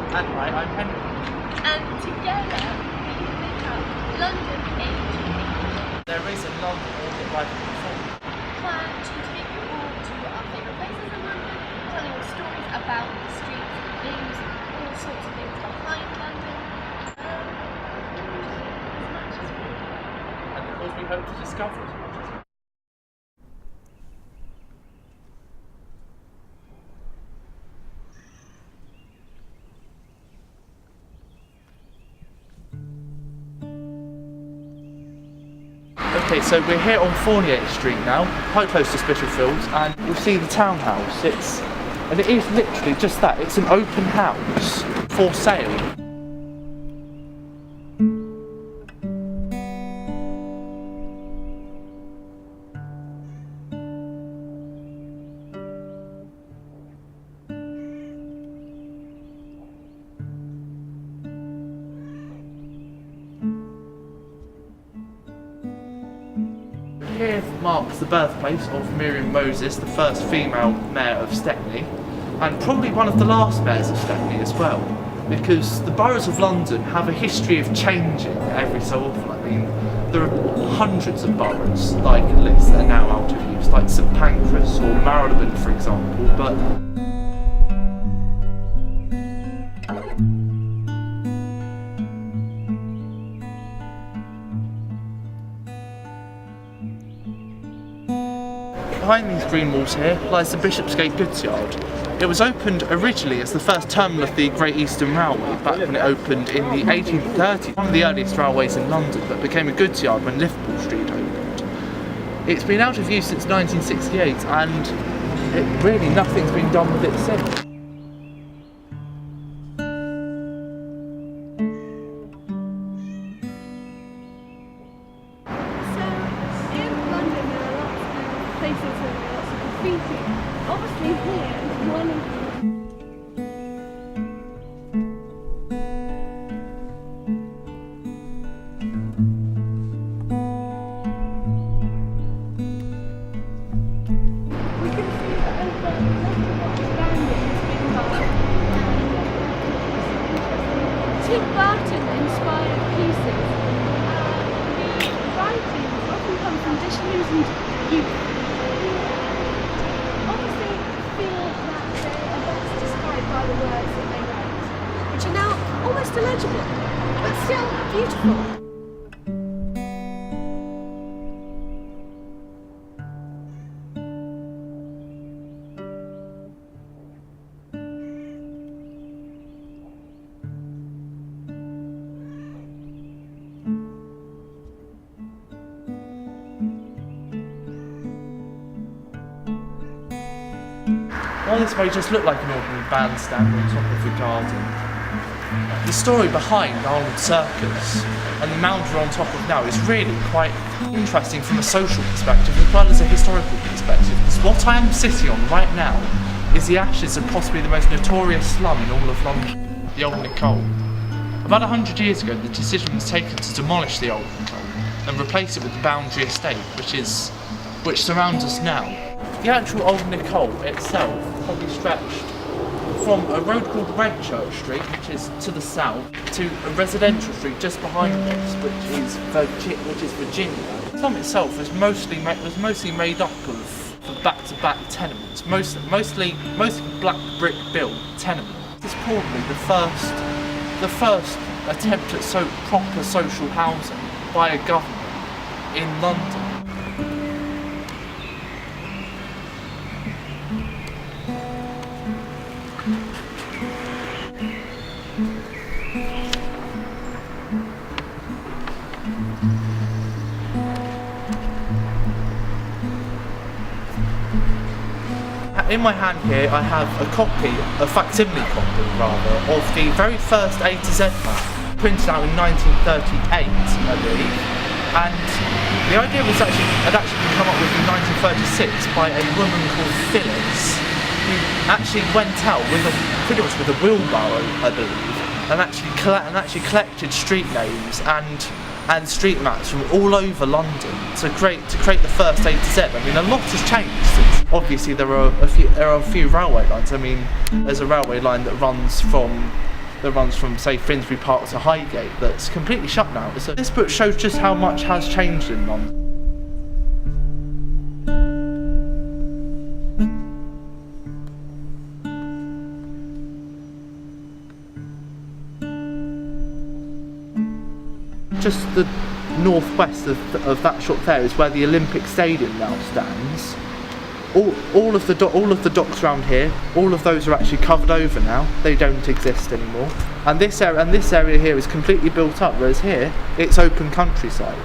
And hi, I'm Henry. And together we make up London AG. There is a London Orbit right before. Plan to take you all to our favourite places in London, telling you stories about the streets, the names, all sorts of things behind London. As much as we can. And of course we hope to discover as much as we can. Okay, so we're here on 48th Street now, quite close to Spitalfields, and you'll see the townhouse. And it is literally just that. It's an open house for sale. Here marks the birthplace of Miriam Moses, the first female mayor of Stepney, and probably one of the last mayors of Stepney as well, because the boroughs of London have a history of changing every so often. I mean, there are hundreds of boroughs like this that are now out of use, like St Pancras or Marylebone, for example, but behind these green walls here lies the Bishopsgate goods yard. It was opened originally as the first terminal of the Great Eastern Railway back when it opened in the 1830s, one of the earliest railways in London, but became a goods yard when Liverpool Street opened. It's been out of use since 1968 and really nothing's been done with it since. Places with lots of graffiti. Obviously here is one of we can see that over lots of bandits being done. Tim Burton inspired pieces, and the writings often come from disillusioned youth. By the words that they write, which are now almost illegible, but still beautiful. While this may just look like an ordinary bandstand on top of the garden, the story behind Arnold Circus and the mound we're on top of now is really quite interesting from a social perspective as well as a historical perspective, because what I am sitting on right now is the ashes of possibly the most notorious slum in all of London, the Old Nicole. About 100 years ago, the decision was taken to demolish the Old Nicole and replace it with the Boundary Estate, which surrounds us now. The actual Old Nicole itself probably stretched from a road called Redchurch Street, which is to the south, to a residential street just behind this, which is Virginia. The slum itself was mostly made up of back-to-back tenements, mostly black brick built tenements. This is probably the first attempt at proper social housing by a government in London. In my hand here I have a facsimile copy rather, of the very first A to Z map, printed out in 1938, I believe, and the idea had actually been come up with in 1936 by a woman called Phyllis, who actually went out pretty much with a wheelbarrow, I believe, and actually collected street names and street maps from all over London to create the first A to Z. I mean, a lot has changed since. Obviously, there are a few railway lines. I mean, there's a railway line that runs from that runs from, say, Finsbury Park to Highgate that's completely shut now. So this book shows just how much has changed in London. Just the northwest of that shot there is where the Olympic Stadium now stands. All of the docks around here, all of those are actually covered over now. They don't exist anymore. And this area here is completely built up, whereas here it's open countryside.